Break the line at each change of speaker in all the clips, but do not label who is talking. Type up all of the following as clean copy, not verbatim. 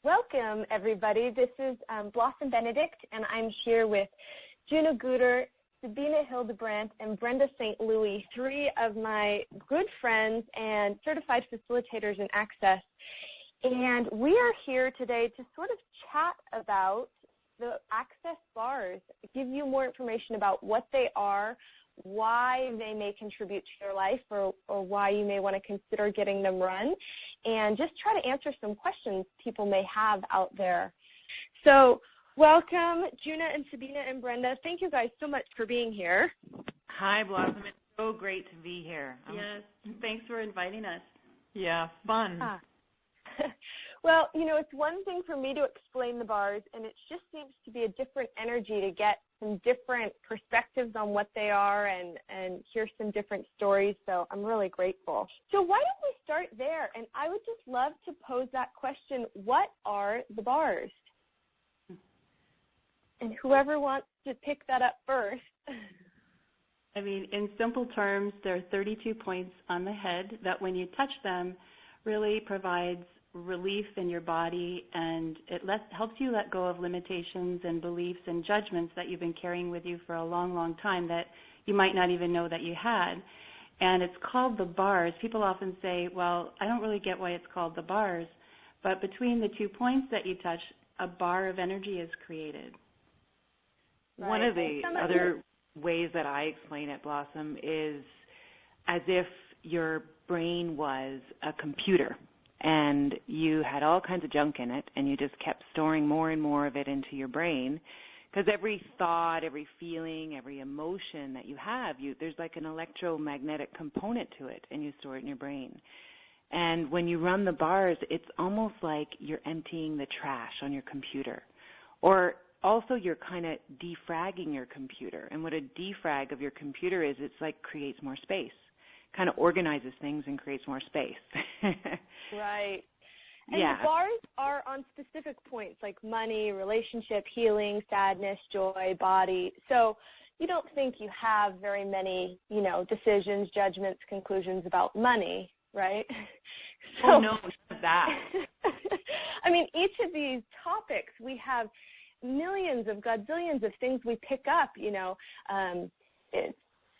Welcome, everybody. This is Blossom Benedict, and I'm here with Juna Guter, Sabina Hildebrandt, and Brenda St. Louis, three of my good friends and certified facilitators in Access. And we are here today to sort of chat about the Access bars, give you more information about what they are, why they may contribute to your life, or why you may want to consider getting them run, and just try to answer some questions people may have out there. So welcome, Juna and Sabina and Brenda. Thank you guys so much for being here.
Hi, Blossom. It's so great to be here.
Yes, thanks for inviting us.
Yeah, fun.
Well, you know, it's one thing for me to explain the bars, and it just seems to be a different energy to get some different perspectives on what they are and hear some different stories, so I'm really grateful. So why don't we start there? And I would just love to pose that question, what are the bars? And whoever wants to pick that up first.
I mean, in simple terms, there are 32 points on the head that when you touch them really provides relief in your body, and it helps you let go of limitations and beliefs and judgments that you've been carrying with you for a long, long time that you might not even know that you had. And it's called the bars. People often say, well, I don't really get why it's called the bars, but between the 2 points that you touch, a bar of energy is created.
Right. One of the other ways that I explain it, Blossom, is as if your brain was a computer and you had all kinds of junk in it, and you just kept storing more and more of it into your brain, because every thought, every feeling, every emotion that you have, there's like an electromagnetic component to it, and you store it in your brain. And when you run the bars, it's almost like you're emptying the trash on your computer. Or also you're kind of defragging your computer. And what a defrag of your computer is, it's like creates more space. Kind of organizes things and creates more space.
Right. And
yeah.
The bars are on specific points like money, relationship, healing, sadness, joy, body. So you don't think you have very many, decisions, judgments, conclusions about money, right?
Oh, no, none of that.
I mean, each of these topics, we have millions of godzillions of things we pick up,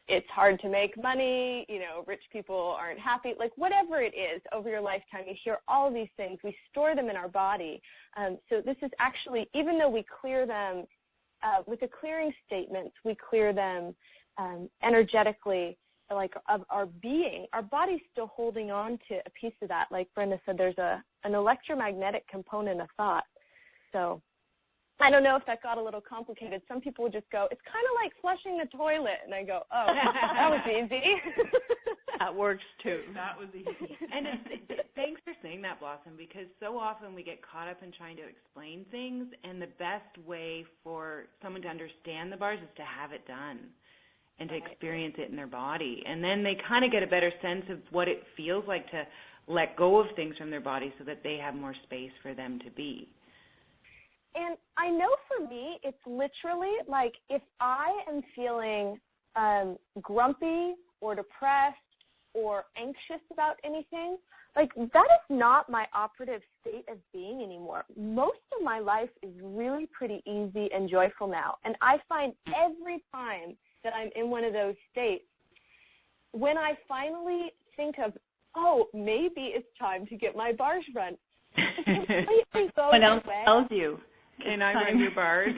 it's hard to make money, rich people aren't happy, like whatever it is over your lifetime, you hear all of these things, we store them in our body. So this is actually, even though we clear them with the clearing statements, we clear them energetically, like of our being, our body's still holding on to a piece of that. Like Brenda said, there's an electromagnetic component of thought. So I don't know if that got a little complicated. Some people would just go, it's kind of like flushing the toilet. And I go, oh, that was easy.
That works too. That was easy. And thanks for saying that, Blossom, because so often we get caught up in trying to explain things, and the best way for someone to understand the bars is to have it done and to experience it in their body. And then they kind of get a better sense of what it feels like to let go of things from their body so that they have more space for them to be.
And I know for me, it's literally like if I am feeling grumpy or depressed or anxious about anything, like that is not my operative state of being anymore. Most of my life is really pretty easy and joyful now. And I find every time that I'm in one of those states, when I finally think of, oh, maybe it's time to get my bars run, it completely goes
Someone else
away.
tells you.
Can I run your bars?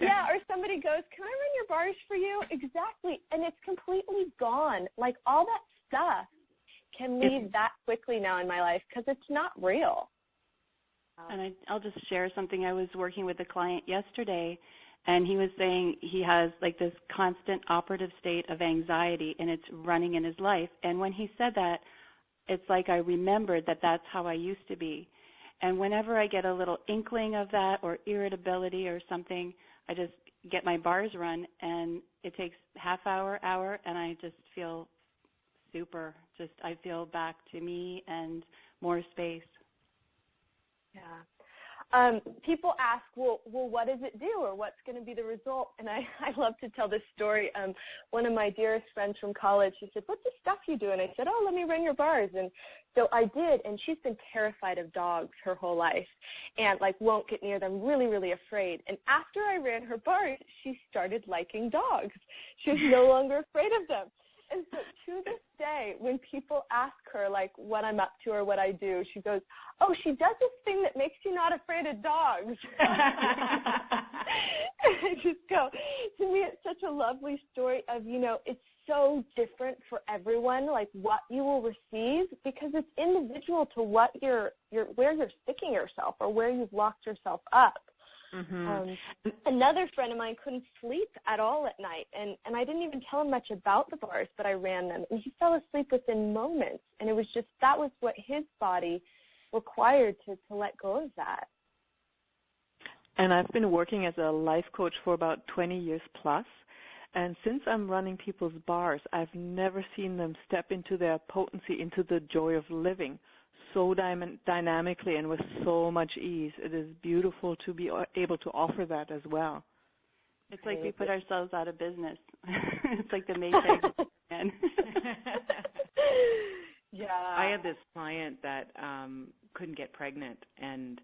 Yeah, or somebody goes, can I run your bars for you? Exactly. And it's completely gone. Like all that stuff can leave that quickly now in my life because it's not real.
And I'll just share something. I was working with a client yesterday, and he was saying he has like this constant operative state of anxiety, and it's running in his life. And when he said that, it's like I remembered that that's how I used to be. And whenever I get a little inkling of that or irritability or something, I just get my bars run, and it takes half hour, and I just feel super. I feel back to me and more space.
Yeah. people ask, well, what does it do, or what's going to be the result? And I love to tell this story. One of my dearest friends from college, she said, what's the stuff you do? And I said, let me run your bars. And so I did, and she's been terrified of dogs her whole life and, won't get near them, really, really afraid. And after I ran her bars, she started liking dogs. She was no longer afraid of them. And so to this day, when people ask her, what I'm up to or what I do, she goes, she does this thing that makes you not afraid of dogs. I just go, to me, it's such a lovely story of, it's so different for everyone, what you will receive, because it's individual to what where you're sticking yourself or where you've locked yourself up. Mm-hmm. Another friend of mine couldn't sleep at all at night, and I didn't even tell him much about the bars, but I ran them, and he fell asleep within moments, and it was just, that was what his body required to let go of that.
And I've been working as a life coach for about 20 years plus, and since I'm running people's bars, I've never seen them step into their potency, into the joy of living, so dynamically and with so much ease. It is beautiful to be able to offer that as well.
It's like we put ourselves out of business. It's like the Matrix.
Yeah. I had this client that couldn't get pregnant, and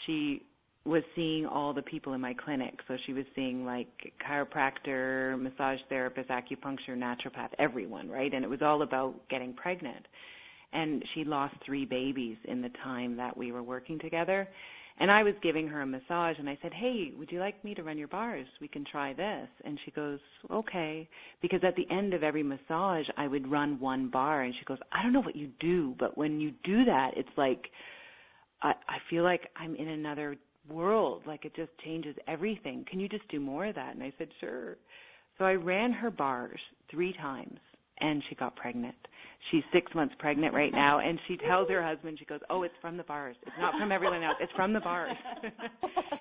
she was seeing all the people in my clinic. So she was seeing chiropractor, massage therapist, acupuncture, naturopath, everyone, right? And it was all about getting pregnant. And she lost 3 babies in the time that we were working together. And I was giving her a massage, and I said, hey, would you like me to run your bars? We can try this. And she goes, okay. Because at the end of every massage, I would run 1 bar. And she goes, I don't know what you do, but when you do that, it's like I feel like I'm in another world. It just changes everything. Can you just do more of that? And I said, sure. So I ran her bars 3 times, and she got pregnant. She's 6 months pregnant right now, and she tells her husband, she goes, it's from the bars. It's not from everyone else. It's from the bars.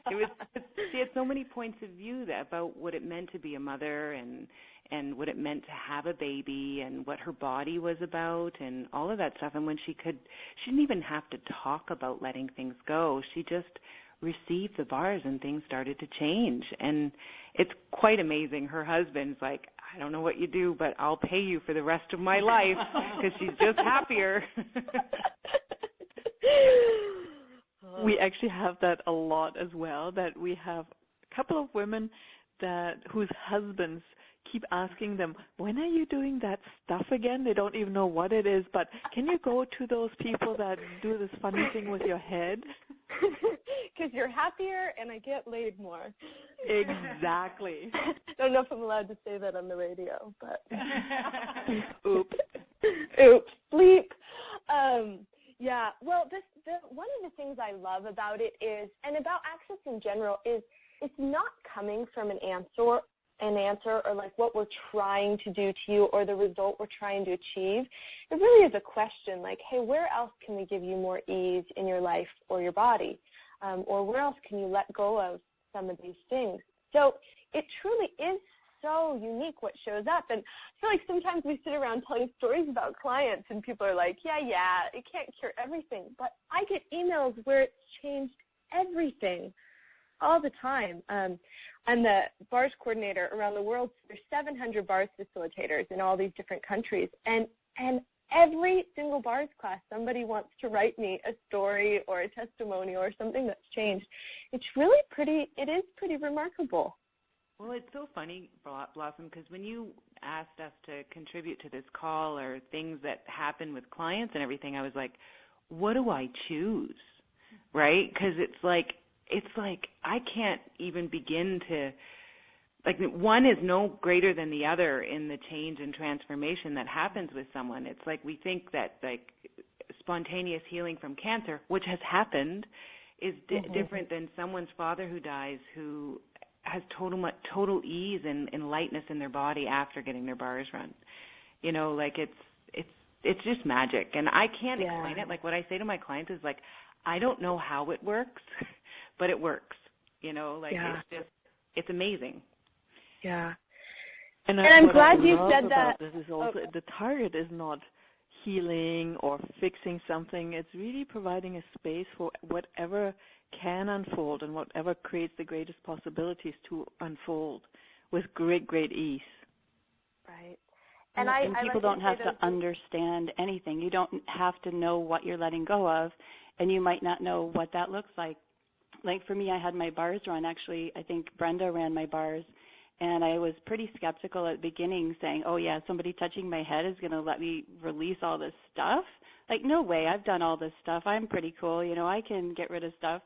She had so many points of view about what it meant to be a mother and what it meant to have a baby and what her body was about and all of that stuff. And when she didn't even have to talk about letting things go. She just received the bars and things started to change. And it's quite amazing. Her husband's like, I don't know what you do, but I'll pay you for the rest of my life because she's just happier.
We actually have that a lot as well, that we have a couple of women whose husbands keep asking them, when are you doing that stuff again? They don't even know what it is, but can you go to those people that do this funny thing with your head?
Because you're happier and I get laid more.
Exactly.
I don't know if I'm allowed to say that on the radio, but
Oops.
Bleep. Yeah. Well, one of the things I love about it is, and about Access in general, is it's not coming from an answer or what we're trying to do to you or the result we're trying to achieve. It really is a question hey, where else can we give you more ease in your life or your body? Or where else can you let go of some of these things? So it truly is so unique what shows up. And I feel like sometimes we sit around telling stories about clients and people are like, yeah, it can't cure everything. But I get emails where it's changed everything all the time. I'm the BARS coordinator around the world. So there's 700 BARS facilitators in all these different countries. And every single BARS class, somebody wants to write me a story or a testimonial or something that's changed. It is pretty remarkable.
Well, it's so funny, Blossom, because when you asked us to contribute to this call or things that happen with clients and everything, I was like, what do I choose, right? Because it's like I can't even begin to, one is no greater than the other in the change and transformation that happens with someone. It's like we think that spontaneous healing from cancer, which has happened, is different than someone's father who dies who has total ease and lightness in their body after getting their bars run. It's just magic, and I can't explain it. What I say to my clients is I don't know how it works, but it works. It's amazing.
Yeah.
And I'm glad you said that. This is also the target is not healing or fixing something. It's really providing a space for whatever can unfold and whatever creates the greatest possibilities to unfold with great, great ease.
Right.
And people don't have to understand anything. You don't have to know what you're letting go of, and you might not know what that looks like. Like for me, I had my bars run. Actually, I think Brenda ran my bars, and I was pretty skeptical at the beginning, saying, oh, yeah, somebody touching my head is going to let me release all this stuff. Like, no way, I've done all this stuff. I'm pretty cool. You know, I can get rid of stuff.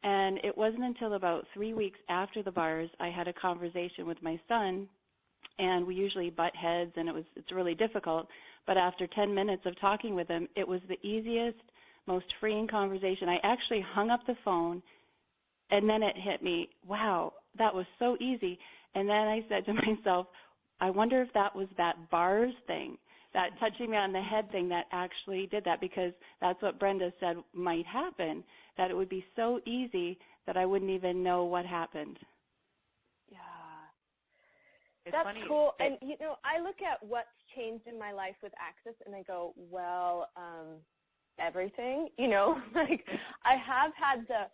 And it wasn't until about 3 weeks after the bars I had a conversation with my son, and we usually butt heads, and it's really difficult. But after 10 minutes of talking with him, it was the easiest, most freeing conversation. I actually hung up the phone, and then it hit me, wow, that was so easy. And then I said to myself, I wonder if that was that bars thing, that touching me on the head thing that actually did that, because that's what Brenda said might happen, that it would be so easy that I wouldn't even know what happened.
Yeah.
It's
That's
funny.
cool. And, you know, I look at what's changed in my life with Access, and I go, well, everything, you know. Like, I have had the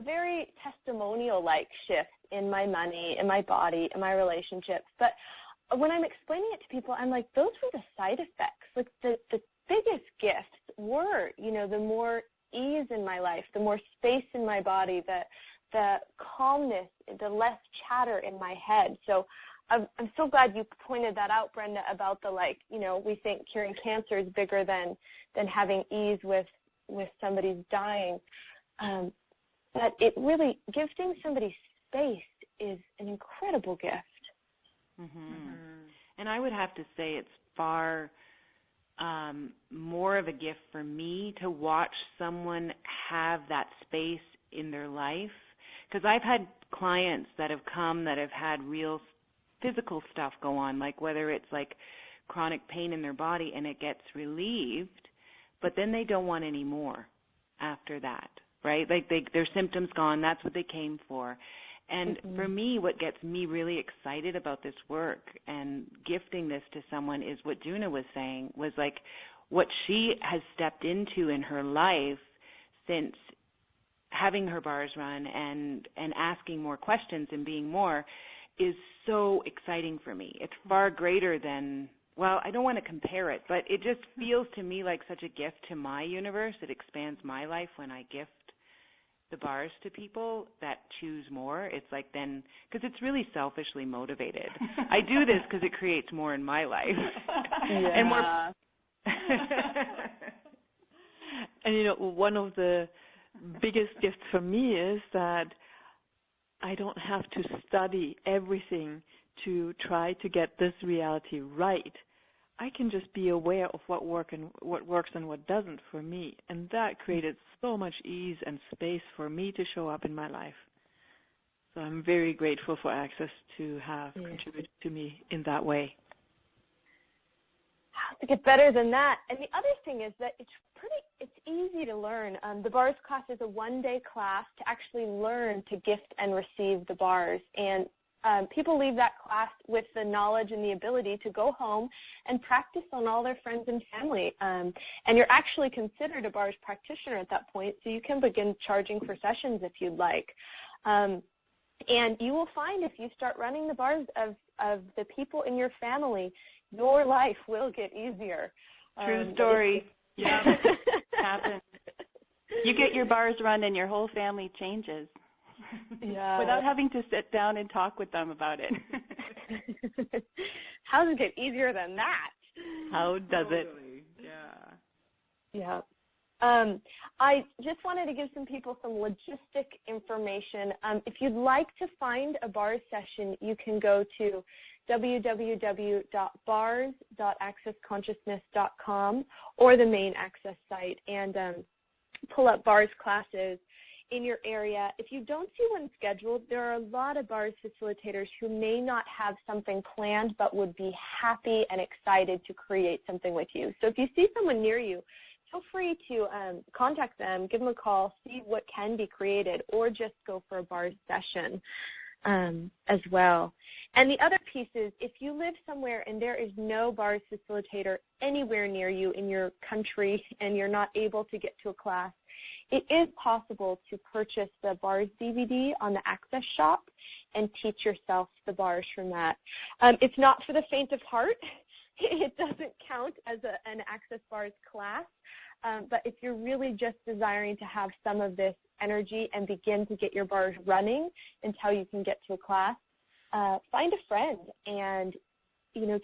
very testimonial-like shift in my money, in my body, in my relationships. But when I'm explaining it to people, I'm like, those were the side effects. Like, the biggest gifts were, you know, the more ease in my life, the more space in my body, the calmness, the less chatter in my head. So I'm so glad you pointed that out, Brenda, about the, like, you know, we think curing cancer is bigger than having ease with somebody's dying. But it really, gifting somebody space is an incredible gift.
Mm-hmm. Mm-hmm. And I would have to say it's far more of a gift for me to watch someone have that space in their life, because I've had clients that have come that have had real physical stuff go on, like whether it's like chronic pain in their body and it gets relieved, but then they don't want any more after that, right? Like their symptoms gone, that's what they came for. And for me, what gets me really excited about this work and gifting this to someone is what Juna was saying, was like what she has stepped into in her life since having her bars run and asking more questions and being more is so exciting for me. It's far greater than, well, I don't want to compare it, but it just feels to me like such a gift to my universe. It expands my life when I gift the bars to people that choose more. It's like then, because it's really selfishly motivated. I do this because it creates more in my life.
Yeah.
And more.
And, you know, one of the biggest gifts for me is that I don't have to study everything to try to get this reality right. I can just be aware of what works and what doesn't for me, and that created so much ease and space for me to show up in my life. So I'm very grateful for Access to have contributed to me in that way.
How to get better than that? And the other thing is that it's easy to learn. The bars class is a one-day class to actually learn to gift and receive the bars, and people leave that class with the knowledge and the ability to go home and practice on all their friends and family. And you're actually considered a bars practitioner at that point, so you can begin charging for sessions if you'd like. And you will find if you start running the bars of the people in your family, your life will get easier.
True story.
Yeah, happens. You get your bars run and your whole family changes.
Yeah.
Without having to sit down and talk with them about it.
How does it get easier than that?
How does it?
Yeah. I just wanted to give some people some logistic information. If you'd like to find a bars session, you can go to www.bars.accessconsciousness.com or the main Access site and pull up bars classes in your area. If you don't see one scheduled, there are a lot of bars facilitators who may not have something planned but would be happy and excited to create something with you. So if you see someone near you, feel free to contact them, give them a call, see what can be created, or just go for a bars session. as well. And the other piece is, if you live somewhere and there is no bars facilitator anywhere near you in your country and you're not able to get to a class, it is possible to purchase the bars DVD on the Access Shop and teach yourself the bars from that. It's not for the faint of heart. It doesn't count as an Access Bars class, but if you're really just desiring to have some of this energy and begin to get your bars running until you can get to a class, find a friend and,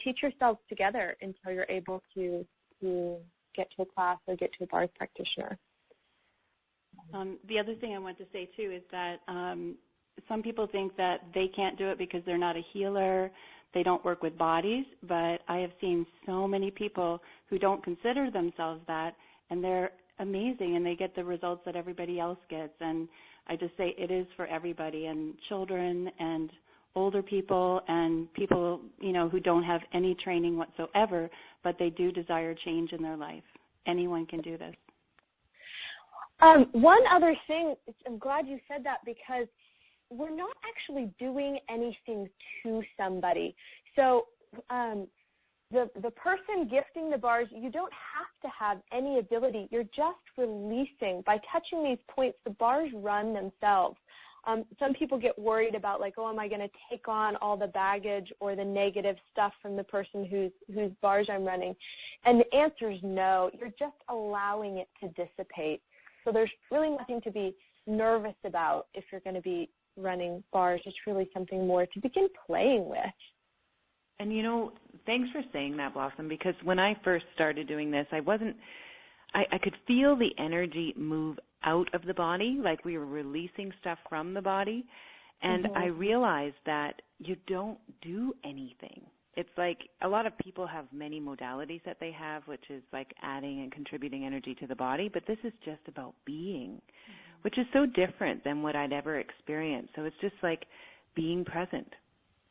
teach yourselves together until you're able to get to a class or get to a bars practitioner.
The other thing I want to say, too, is that some people think that they can't do it because they're not a healer, they don't work with bodies, but I have seen so many people who don't consider themselves that, and they're amazing, and they get the results that everybody else gets. And I just say it is for everybody, and children and older people and people, who don't have any training whatsoever, but they do desire change in their life. Anyone can do this.
One other thing, I'm glad you said that, because we're not actually doing anything to somebody. So the person gifting the bars, you don't have to have any ability. You're just releasing. By touching these points, the bars run themselves. Some people get worried about, like, am I going to take on all the baggage or the negative stuff from the person whose bars I'm running? And the answer is no. You're just allowing it to dissipate. So there's really nothing to be nervous about if you're going to be running bars. It's really something more to begin playing with.
And, thanks for saying that, Blossom, because when I first started doing this, I could feel the energy move out of the body, like we were releasing stuff from the body, and I realized that you don't do anything. It's like a lot of people have many modalities that they have, which is like adding and contributing energy to the body, but this is just about being, which is so different than what I'd ever experienced. So it's just like being present.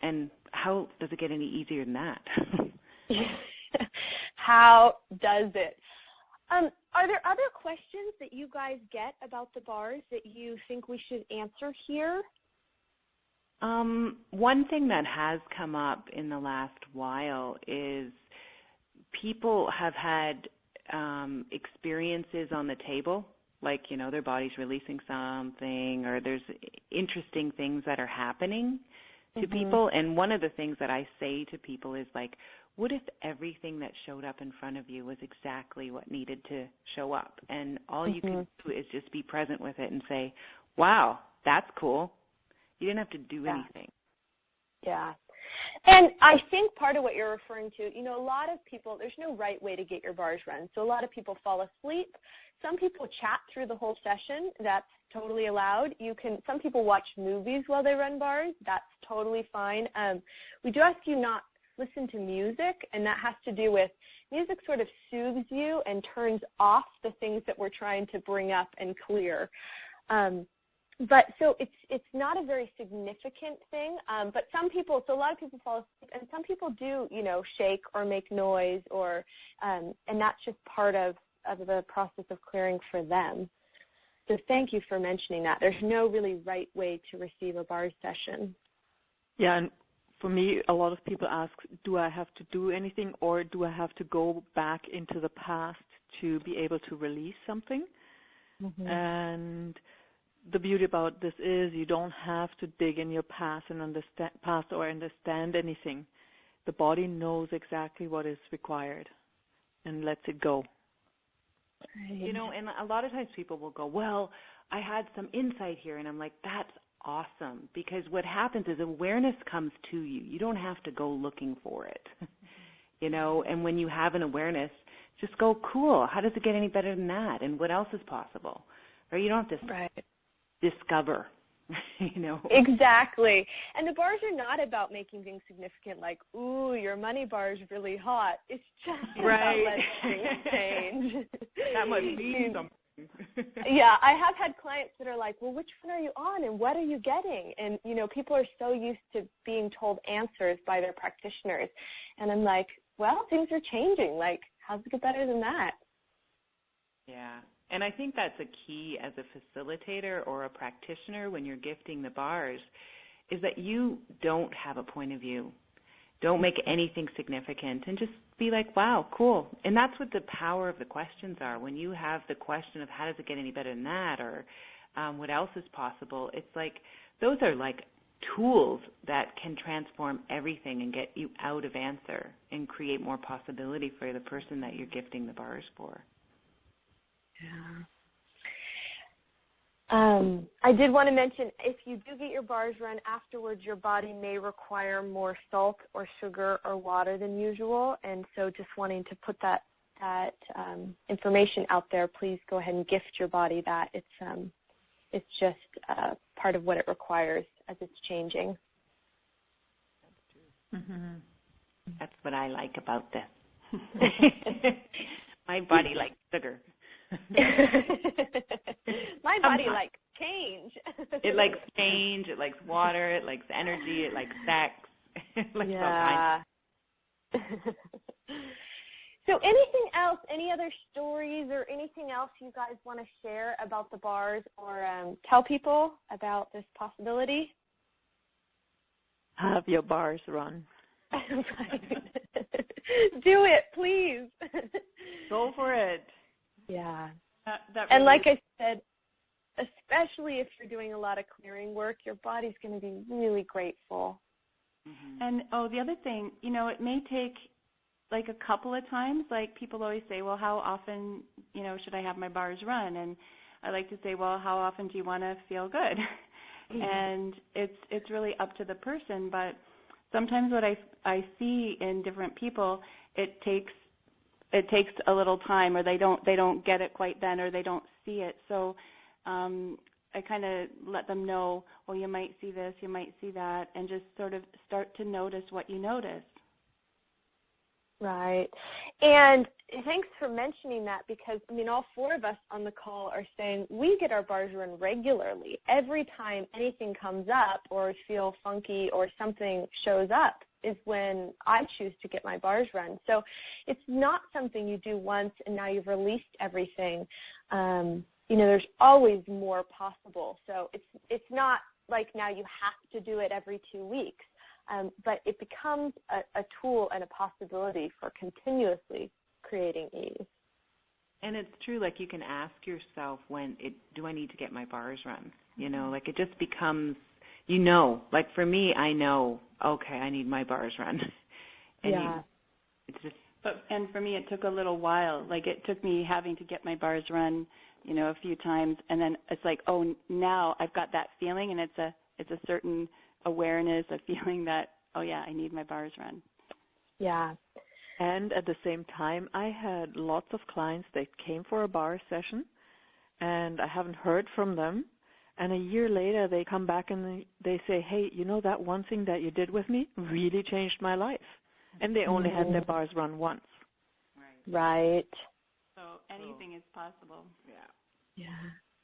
And how does it get any easier than that?
How does it? Are there other questions that you guys get about the bars that you think we should answer here?
One thing that has come up in the last while is people have had experiences on the table, like, their body's releasing something, or there's interesting things that are happening to people. And one of the things that I say to people is, like, what if everything that showed up in front of you was exactly what needed to show up? And all you can do is just be present with it and say, wow, that's cool. You didn't have to do anything.
Yeah. And I think part of what you're referring to, a lot of people, there's no right way to get your bars run. So a lot of people fall asleep. Some people chat through the whole session. That's totally allowed. Some people watch movies while they run bars. That's totally fine. We do ask you not listen to music, and that has to do with music sort of soothes you and turns off the things that we're trying to bring up and clear. But so it's not a very significant thing, but so a lot of people fall asleep, and some people do, shake or make noise, and that's just part of the process of clearing for them. So thank you for mentioning that. There's no really right way to receive a bars session.
Yeah, and for me, a lot of people ask, do I have to do anything, or do I have to go back into the past to be able to release something? And the beauty about this is you don't have to dig in your past and understand anything. The body knows exactly what is required and lets it go.
And a lot of times people will go, well, I had some insight here, and I'm like, that's awesome, because what happens is awareness comes to you. You don't have to go looking for it, and when you have an awareness, just go, cool, how does it get any better than that, and what else is possible? Or you don't have to discover,
Exactly. And the bars are not about making things significant, like, ooh, your money bar is really hot. It's just about letting things change.
That must mean something.
Yeah, I have had clients that are like, well, which one are you on and what are you getting? And, people are so used to being told answers by their practitioners. And I'm like, well, things are changing. Like, how's it get better than that?
Yeah. And I think that's a key as a facilitator or a practitioner when you're gifting the bars, is that you don't have a point of view. Don't make anything significant, and just be like, wow, cool. And that's what the power of the questions are. When you have the question of how does it get any better than that, or what else is possible, it's like those are like tools that can transform everything and get you out of answer and create more possibility for the person that you're gifting the bars for.
Yeah.
I did want to mention, if you do get your bars run afterwards, your body may require more salt or sugar or water than usual, and so just wanting to put that information out there, please go ahead and gift your body that. It's just part of what it requires as it's changing.
Mm-hmm. That's what I like about this. My body likes sugar.
My body likes change.
It likes change. It likes water. It likes energy. It likes sex. It likes
yeah. So anything else, any other stories or anything else you guys want to share about the bars or tell people about this possibility?
Have your bars run.
Do it, please.
Go for it.
Yeah.
That
and like I said, especially if you're doing a lot of clearing work, your body's going to be really grateful.
Mm-hmm. And, the other thing, it may take like a couple of times. Like people always say, well, how often, should I have my bars run? And I like to say, well, how often do you want to feel good? Mm-hmm. And it's really up to the person. But sometimes what I see in different people, it takes a little time, or they don't get it quite then, or they don't see it. So I kind of let them know, well, you might see this, you might see that, and just sort of start to notice what you notice.
Right. And thanks for mentioning that, because, all four of us on the call are saying we get our bars run regularly. Every time anything comes up or feel funky or something shows up is when I choose to get my bars run. So it's not something you do once and now you've released everything. There's always more possible. So it's not like now you have to do it every 2 weeks. But it becomes a tool and a possibility for continuously creating ease.
And it's true, like you can ask yourself do I need to get my bars run? Like it just becomes, like for me, I know, okay, I need my bars run. And
yeah.
And for me, it took a little while. Like it took me having to get my bars run, a few times. And then it's like, oh, now I've got that feeling, and it's a certain awareness, a feeling that, oh yeah, I need my bars run.
Yeah.
And at the same time, I had lots of clients that came for a bar session, and I haven't heard from them. And a year later, they come back and they say, hey, that one thing that you did with me really changed my life. And they only had their bars run once.
Right.
So anything is possible.
Yeah.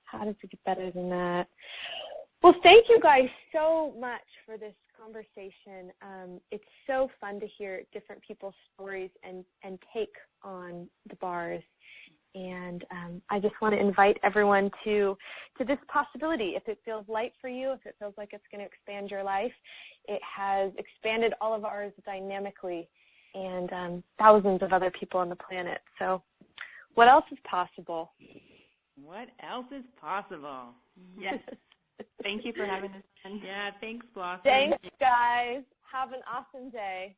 How does it get better than that? Well, thank you guys so much for this conversation. It's so fun to hear different people's stories and take on the bars. And I just want to invite everyone to this possibility. If it feels light for you, if it feels like it's going to expand your life, it has expanded all of ours dynamically, and thousands of other people on the planet. So what else is possible?
What else is possible?
Yes. Thank you for having us on.
Yeah, thanks, Blossom.
Thanks, guys. Have an awesome day.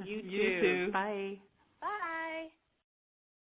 You too.
Bye.
Bye.